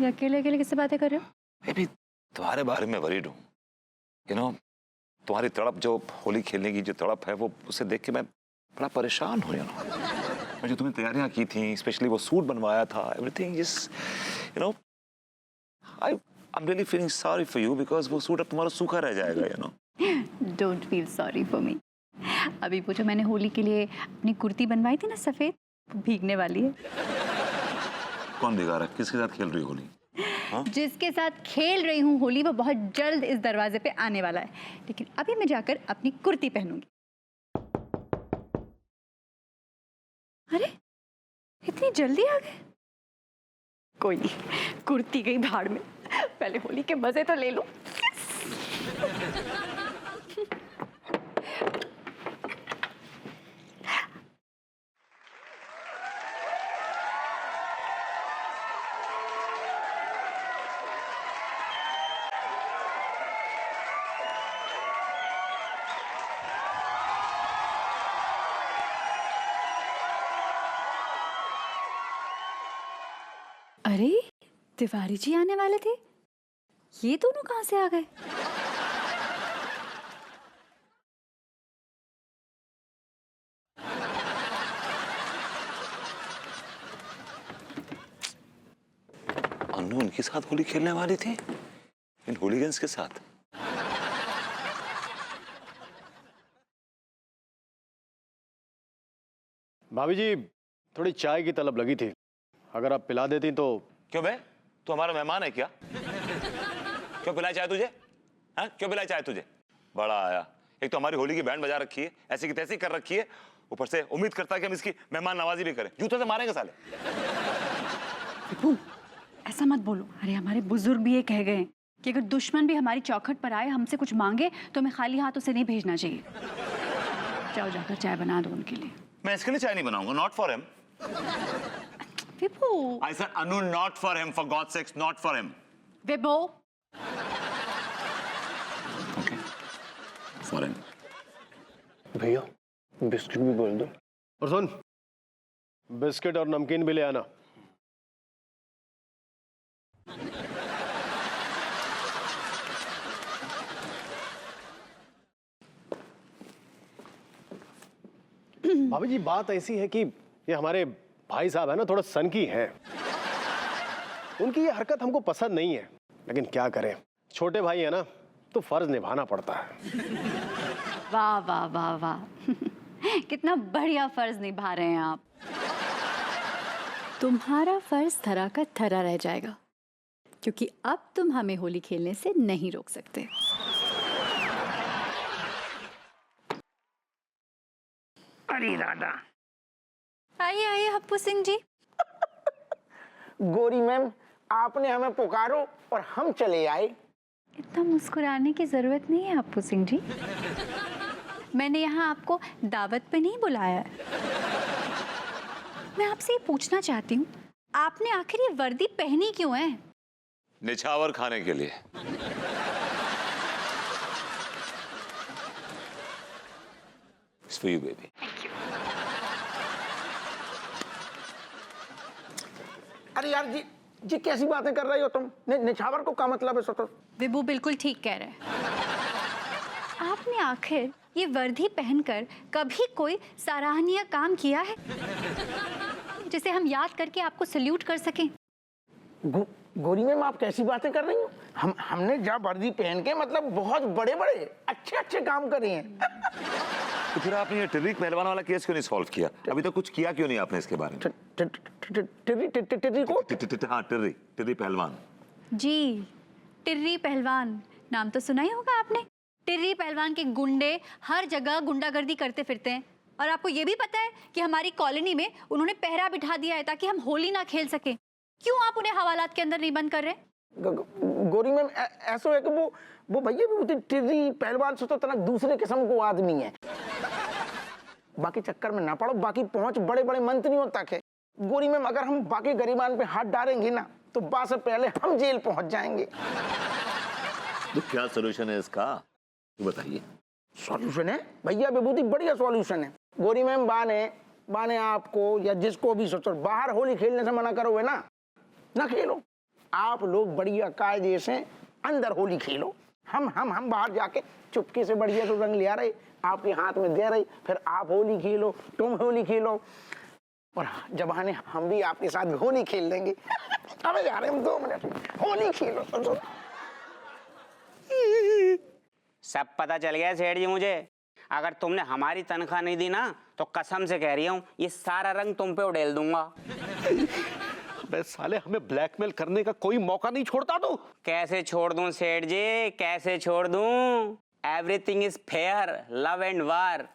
ये अकेले अकेले किससे बातें कर रहे हो? बेबी तुम्हारे बारे में वरीड हूँ। यू नो तुम्हारी तड़प, जो होली खेलने की जो तड़प है, वो उसे देख के मैं बड़ा परेशान हूँ। मैं जो तुम्हें तैयारियां की थी, स्पेशली वो सूट बनवाया था, everything just you know I am really feeling sorry for you because वो सूट अब तुम्हारा सूखा रह जाएगा। You know don't feel sorry for me. अभी वो जो मैंने होली के लिए अपनी कुर्ती बनवाई थी ना सफेद, भीगने वाली है। कौन भिगा रहा है? किसके साथ खेल रही होली? हाँ? जिसके साथ खेल रही हूँ होली वो बहुत जल्द इस दरवाजे पे आने वाला है, लेकिन अभी मैं जाकर अपनी कुर्ती पहनूंगी। अरे इतनी जल्दी आ गए? कोई नहीं, कुर्ती गई भाड़ में, पहले होली के मजे तो ले लो। अरे तिवारी जी आने वाले थे, ये दोनों कहां से आ गए? अन्नू उनके साथ होली खेलने वाली थी, इन होलीगन्स के साथ। भाभी जी थोड़ी चाय की तलब लगी थी, अगर आप पिला देती तो। क्यों बे, तू हमारा मेहमान है क्या? क्यों पिलाई चाय तुझे? हाँ क्यों पिलाई चाय तुझे? बड़ा आया, एक तो हमारी होली की बैंड बजा रखी है, ऐसी की तैसी कर रखी है, ऊपर से उम्मीद करता है कि हम इसकी मेहमान नवाजी भी करें। जूतों से मारेंगे साले। ऐसा मत बोलो। अरे हमारे बुजुर्ग भी ये कह गए हैं कि अगर दुश्मन भी हमारी चौखट पर आए, हमसे कुछ मांगे, तो हमें खाली हाथ उसे नहीं भेजना चाहिए। जाओ जाकर चाय बना दो उनके लिए। मैं इसके लिए चाय नहीं बनाऊंगा, not for him. Vibhu, I said Anu, not for him, for God's sakes, not for him. Vibhu, Okay. For him. भैया बिस्किट भी बोल दो। और सुन, बिस्किट और नमकीन भी ले आना। भाभी जी बात ऐसी है कि ये हमारे भाई साहब है ना, थोड़ा सनकी हैं। उनकी ये हरकत हमको पसंद नहीं है, लेकिन क्या करें, छोटे भाई है ना, तो फर्ज निभाना पड़ता है। वाह वाह वाह वाह, कितना बढ़िया फर्ज निभा रहे हैं आप। तुम्हारा फर्ज थरा का थरा रह जाएगा, क्योंकि अब तुम हमें होली खेलने से नहीं रोक सकते। अरे दादा, आइए आइए हप्पू सिंह जी। गोरी मैम आपने हमें पुकारो और हम चले आए। इतना मुस्कुराने की जरूरत नहीं है हप्पू सिंह जी, मैंने यहाँ आपको दावत पे नहीं बुलाया है। मैं आपसे ये पूछना चाहती हूँ, आपने आखिर ये वर्दी पहनी क्यों है? निछावर खाने के लिए। It's for you, baby. अरे यार जी जी कैसी बातें कर रही हो तुम? निछावर को क्या मतलब है? सोचो। विभू बिल्कुल ठीक कह रहे हैं। आपने आखिर ये वर्दी पहनकर कभी कोई सराहनीय काम किया है जिसे हम याद करके आपको सल्यूट कर सकें? गोरी मैम आप कैसी बातें कर रही हो? हमने जब वर्दी पहन के मतलब बहुत बड़े बड़े अच्छे अच्छे काम करे हैं। तो फिर आपने ये टिर्री पहलवान वाला केस क्यों नहीं सॉल्व किया? अभी तक कुछ किया क्यों नहीं आपने इसके बारे में? टिर्री को? हाँ टिर्री पहलवान जी, टिर्री पहलवान नाम तो सुना ही होगा आपने। टिर्री पहलवान के गुंडे हर जगह गुंडागर्दी करते फिरते हैं, और आपको ये भी पता है कि हमारी कॉलोनी में उन्होंने पहरा बिठा दिया है ताकि हम होली ना खेल सके। क्यों आप उन्हें हवालात के अंदर नहीं बंद कर रहे? गोरी मैम ऐसा है कि वो भैया भी टिर्री पहलवान से तो तना दूसरे किस्म को आदमी है। बाकी चक्कर में ना पड़ो, बाकी पहुंच बड़े बड़े मंत्रियों तक है। गोरी मैम अगर हम बाकी गरीबान पे हाथ डालेंगे ना तो बात से पहले हम जेल पहुंच जाएंगे। तो क्या सोल्यूशन है इसका, तो बताइए। सॉल्यूशन है भैया विभूति, बढ़िया सॉल्यूशन है। गोरी मैम बाने आपको या जिसको भी सोचो बाहर होली खेलने से मना करोगे ना खेलो। आप लोग बढ़िया कायदे से अंदर होली खेलो, हम बाहर जाके चुपके से बढ़िया से रंग ले आ रहे, आपके हाथ में दे रहे, फिर आप होली खेलो, तुम होली खेलो, और जब आने हम भी आपके साथ होली खेल लेंगे। अबे जा रहे हम 2 मिनट, होली खेलो। सब पता चल गया सेठ जी मुझे। अगर तुमने हमारी तनख्वाह नहीं दी ना तो कसम से कह रही हूँ ये सारा रंग तुम पे उड़ेल दूंगा। अबे साले, हमें ब्लैकमेल करने का कोई मौका नहीं छोड़ता तू। कैसे छोड़ दूं सेठ जी, कैसे छोड़ दूं? Everything is fair, love and war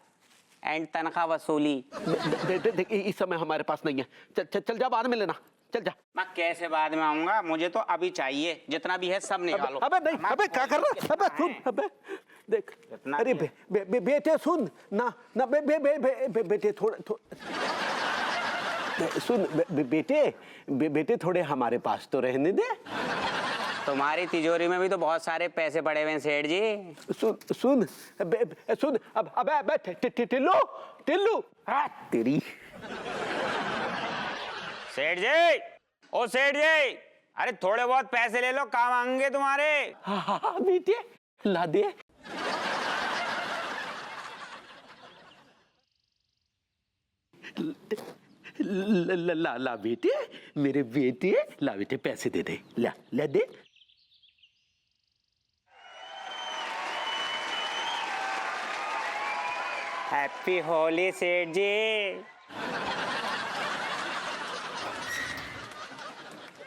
and तनख्वाह वसूली। देख, इस समय हमारे पास नहीं है। चल जा, बाद में लेना, चल जा। मैं कैसे बाद में आऊंगा, मुझे तो अभी चाहिए, जितना भी है सब निकालो। अबे नहीं, अबे क्या कर रहा है? अबे सुन, अबे देख, अरे बेटे सुन ना, बेटे सुन, बेटे थोड़े हमारे पास तो रहने दे। तुम्हारी तिजोरी में भी तो बहुत सारे पैसे पड़े हुए हैं सेठ जी। सुन, अब अबे टिल्लू तेरी। सेठ जी, ओ सेठ जी, अरे थोड़े बहुत पैसे ले लो, काम आएंगे तुम्हारे। हाँ बेटे, ला दे। ला बेटे, मेरे बेटे, ला बेटे, पैसे दे दे, ला दे। हैप्पी होली सेठ जी।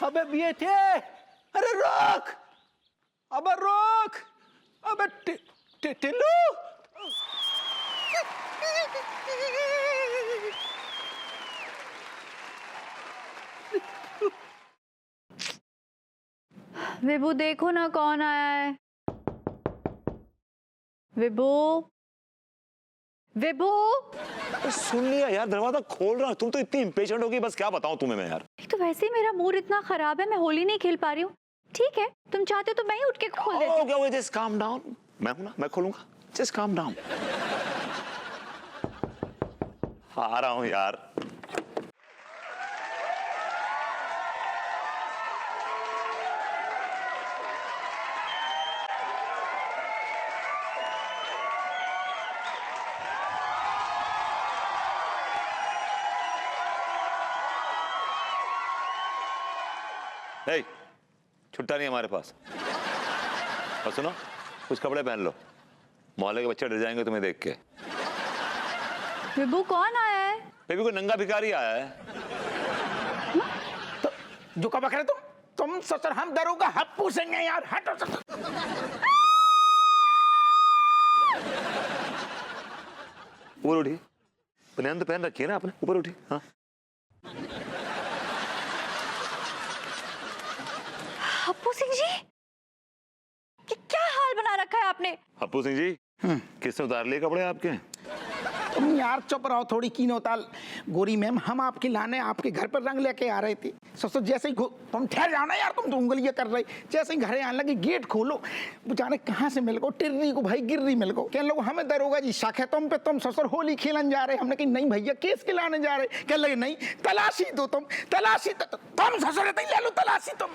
अबे बेटे, अरे रोक, अबे रोक, अबे टिल्लू। विभू देखो ना कौन आया है। विभू, सुन लिया यार, दरवाजा खोल रहा। तुम तो इतनी इम्पेशेंट होगी, बस क्या बताऊं तुम्हें मैं यार। एक तो वैसे ही मेरा मूड इतना खराब है, मैं होली नहीं खेल पा रही हूँ। ठीक है, तुम चाहते हो तो मैं ही उठ के खोल देती हूँ। Okay, just calm down. मैं हूं ना, मैं खोलूंगा। Just calm down. आ रहा हूं यार। Hey, छुट्टा नहीं हमारे पास। और सुनो, कुछ कपड़े पहन लो, मोहल्ले के बच्चे डर जाएंगे तुम्हें देख के। विभू कौन आया है? बेबी कोई नंगा भिखारी आया है। तो जो कब करे तुम ससुर, हम दरोगा हप्पू सिंह हैं यार, हटो ससुर। ऊपर उठी, बनियान तो पहन रखी है ना आपने, ऊपर उठी। हाँ, हप्पू सिंह जी, क्या हाल बना रखा है आपने? हप्पू सिंह जी, किसने उतार लिए कपड़े आपके? तुम यार चुप रहो थोड़ी, कीनोताल। गोरी मैम, हम आपके लाने आपके घर पर रंग लेके आ रहे थे। ससुर जैसे ही तुम ठहर जाओ ना यार, तुम तो उंगलियां कर रहे। जैसे ही घरे आने लगे, गेट खोलो, जाने कहाँ से मिल गो, टिर्री को भाई गिर्री मिल गो। कहने लगे हमें दरोगा जी शक है तुम पे, तुम ससुर होली खेलन जा रहे। हमने कहा नहीं भैया, केस के लाने जा रहे। कहने लगे नहीं, तलाशी दो, तुम तलाशी, तुम ससुर ले लो तलाशी तुम।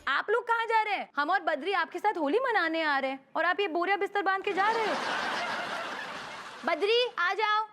आप लोग कहाँ जा रहे हैं? हम और बद्री आपके साथ होली मनाने आ रहे हैं और आप ये बोरिया बिस्तर बांध के जा रहे हो। बद्री आ जाओ।